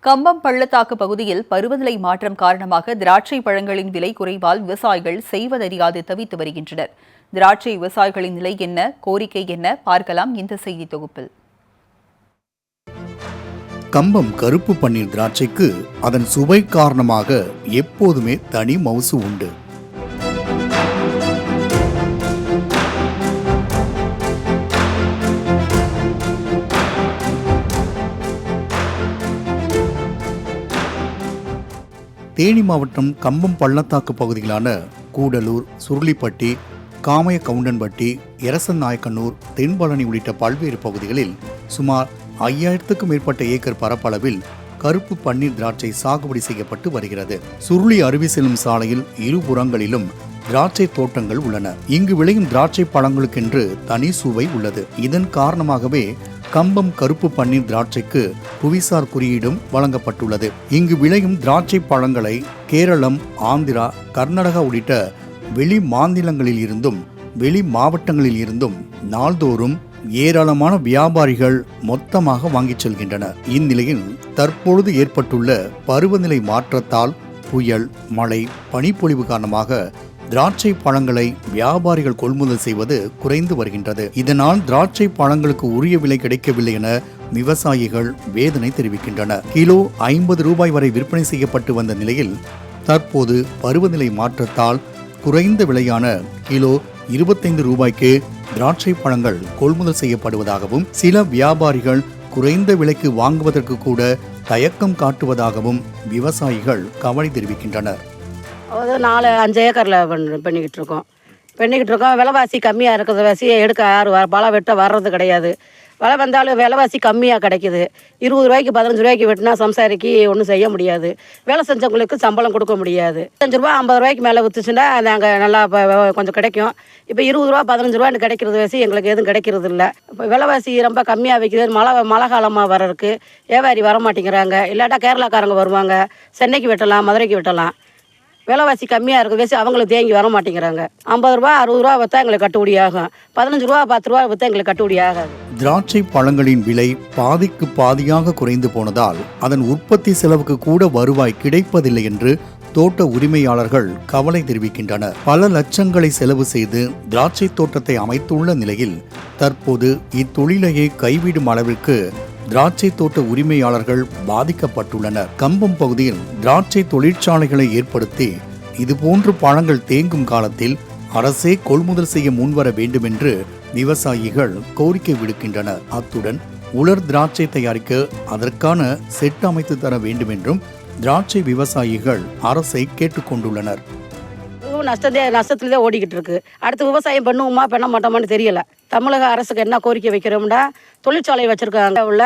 கம்பம் பள்ளத்தாக்கு பகுதியில் பருவநிலை மாற்றம் காரணமாக திராட்சை பழங்களின் விலை குறைவால் விவசாயிகள் செய்வதறியாது தவித்து வருகின்றனர். திராட்சை விவசாயிகளின் நிலை என்ன, கோரிக்கை என்ன, பார்க்கலாம் இந்த செய்தி தொகுப்பில். கம்பம் கருப்பு பன்னீர் திராட்சைக்கு அதன் சுவை காரணமாக எப்போதுமே தனி மவுசு உண்டு. தேனி மாவட்டம் கம்பம் பள்ளத்தாக்கு பகுதிகளான கூடலூர், சுருளிப்பட்டி, காமையகவுண்டன்பட்டி, எரசநாயக்கனூர், தென்பழனி உள்ளிட்ட பல்வேறு பகுதிகளில் சுமார் 5000க்கும் மேற்பட்ட ஏக்கர் பரப்பளவில் கருப்பு பன்னீர் திராட்சை சாகுபடி செய்யப்பட்டு வருகிறது. சுருளி அருவி செல்லும் சாலையில் இருபுறங்களிலும் திராட்சை தோட்டங்கள் உள்ளன. இங்கு விளையும் திராட்சை பழங்களுக்கென்று தனி சுவை உள்ளது. இதன் காரணமாகவே கம்பம் கருப்பு பன்னீர் திராட்சைக்கு புவிசார் குறியீடும் வழங்கப்பட்டுள்ளது. இங்கு விளையும் திராட்சை பழங்களை கேரளம், ஆந்திரா, கர்நாடகா உள்ளிட்ட வெளி மாநிலங்களில் இருந்தும் வெளி மாவட்டங்களில் இருந்தும் நாள்தோறும் ஏராளமான வியாபாரிகள் மொத்தமாக வாங்கிச் செல்கின்றனர். இந்நிலையில் தற்பொழுது ஏற்பட்டுள்ள பருவநிலை மாற்றத்தால் புயல், மழை, பனிப்பொழிவு காரணமாக திராட்சை பழங்களை வியாபாரிகள் கொள்முதல் செய்வது குறைந்து வருகின்றது. இதனால் திராட்சை பழங்களுக்கு உரிய விலை கிடைக்கவில்லை என விவசாயிகள் வேதனை தெரிவிக்கின்றனர். கிலோ 50 ரூபாய் வரை விற்பனை செய்யப்பட்டு வந்த நிலையில் தற்போது பருவநிலை மாற்றத்தால் குறைந்த விலையான கிலோ 25 ரூபாய்க்கு திராட்சை பழங்கள் கொள்முதல் செய்யப்படுவதாகவும் சில வியாபாரிகள் குறைந்த விலைக்கு வாங்குவதற்கு கூட தயக்கம் காட்டுவதாகவும் விவசாயிகள் கவலை தெரிவிக்கின்றனர். 4-5 ஏக்கரில் பண்ணிக்கிட்டு இருக்கோம். விலைவாசி கம்மியாக இருக்கிற வாசியை எடுக்க யாரும் பழம் வெட்ட வர்றது கிடையாது. விலை வந்தாலும் விலைவாசி கம்மியாக கிடைக்குது. 20 ரூபாய்க்கு 15 ரூபாய்க்கு வெட்டினா சம்சாரிக்கு ஒன்றும் செய்ய முடியாது. வேலை செஞ்சவங்களுக்கு சம்பளம் கொடுக்க முடியாது. 5 ரூபா 50 ரூபாய்க்கு மேலே விற்றுச்சுன்னா நாங்கள் நல்லா கொஞ்சம் கிடைக்கும். இப்போ 20 ரூபா 15 ரூபான்னு கிடைக்கிறது வாசி எங்களுக்கு எதுவும் கிடைக்கிறது இல்லை. இப்போ விலைவாசி ரொம்ப கம்மியாக வைக்குது. மழை காலமாக வர்றதுக்கு வியாபாரி வர மாட்டேங்கிறாங்க. இல்லாட்டா கேரளாக்காரங்க வருவாங்க. சென்னைக்கு வெட்டலாம், மதுரைக்கு வெட்டலாம். விலைவாசி கம்மியாக இருக்குது வச்சு அவங்களுக்கு தேங்கி வர மாட்டேங்கிறாங்க. 50 ரூபா 60 ரூபா விற்றா எங்களுக்கு கட்டுப்படி ஆகும். 15 ரூபா 10 ரூபா விற்றா எங்களுக்கு கட்டுப்படி ஆகாது. திராட்சை பழங்களின் விலை பாதிக்கு பாதியாக குறைந்து போனதால் அதன் உற்பத்தி செலவுக்கு கூட வருவாய் கிடைப்பதில்லை என்று தோட்ட உரிமையாளர்கள் கவலை தெரிவிக்கின்றனர். பல லட்சங்களை செலவு செய்து திராட்சை தோட்டத்தை அமைத்துள்ள நிலையில் தற்போது இத்தொழிலையே கைவிடும் அளவிற்கு திராட்சை தோட்ட உரிமையாளர்கள் பாதிக்கப்பட்டுள்ளனர். கம்பம் பகுதியில் திராட்சை தொழிற்சாலைகளை ஏற்படுத்தி இதுபோன்று பழங்கள் தேங்கும் காலத்தில் அரசே கொள்முதல் செய்ய முன்வர வேண்டும் என்று விவசாயிகள் கோரிக்கை விடுக்கின்றனர். அத்துடன் உலர் திராட்சை தயாரிக்க அதற்கான செட் அமைத்து தர வேண்டும் என்றும் திராட்சை விவசாயிகள் அரசை கேட்டுக்கொண்டுள்ளனர். நஷ்டத்திலே ஓடிக்கிட்டு இருக்கு. அடுத்து விவசாயம் பண்ணுவோமா பண்ண மாட்டோமான்னு தெரியல. தமிழக அரசுக்கு என்ன கோரிக்கை வைக்கிறோம்னா, தொழிற்சாலை வச்சுருக்காங்க, உள்ள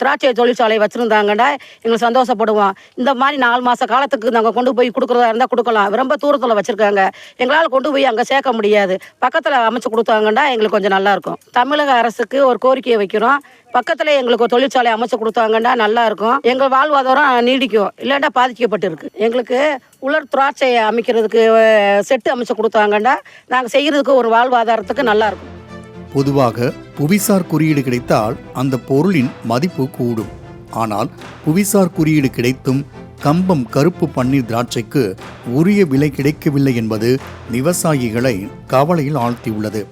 திராட்சை தொழிற்சாலை வச்சுருந்தாங்கன்னா எங்களுக்கு சந்தோஷப்படுவோம். இந்த மாதிரி 4 மாத காலத்துக்கு நாங்கள் கொண்டு போய் கொடுக்குறதா இருந்தால் கொடுக்கலாம். ரொம்ப தூரத்தில் வச்சுருக்காங்க, எங்களால் கொண்டு போய் அங்கே சேர்க்க முடியாது. பக்கத்தில் அமைச்சு கொடுத்தாங்கன்னா எங்களுக்கு கொஞ்சம் நல்லாயிருக்கும். தமிழக அரசுக்கு ஒரு கோரிக்கையை வைக்கிறோம். பக்கத்தில் எங்களுக்கு ஒரு தொழிற்சாலை அமைச்சு கொடுத்தாங்கன்னா நல்லாயிருக்கும். எங்கள் வாழ்வாதாரம் நீடிக்கும். இல்லாட்டா பாதிக்கப்பட்டு இருக்கு. எங்களுக்கு உலர் திராட்சை அமைக்கிறதுக்கு செட்டு அமைச்சு கொடுத்தாங்கன்னா நாங்கள் செய்கிறதுக்கு ஒரு வாழ்வாதாரத்துக்கு நல்லாயிருக்கும். பொதுவாக புவிசார் குறியீடு கிடைத்தால் அந்த பொருளின் மதிப்பு கூடும். ஆனால் புவிசார் குறியீடு கிடைத்தும் கம்பம் கருப்பு பன்னீர் திராட்சைக்கு உரிய விலை கிடைக்கவில்லை என்பது விவசாயிகளை கவலையில் ஆழ்த்தியுள்ளது.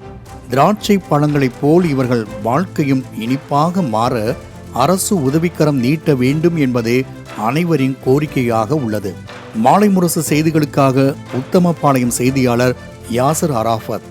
திராட்சை பழங்களைப் போல் இவர்கள் வாழ்க்கையும் இனிப்பாக மாற அரசு உதவிக்கரம் நீட்ட வேண்டும் என்பதே அனைவரின் கோரிக்கையாக உள்ளது. மாலை முரசு செய்திகளுக்காக உத்தமபாளையம் செய்தியாளர் யாசர் அராஃபத்.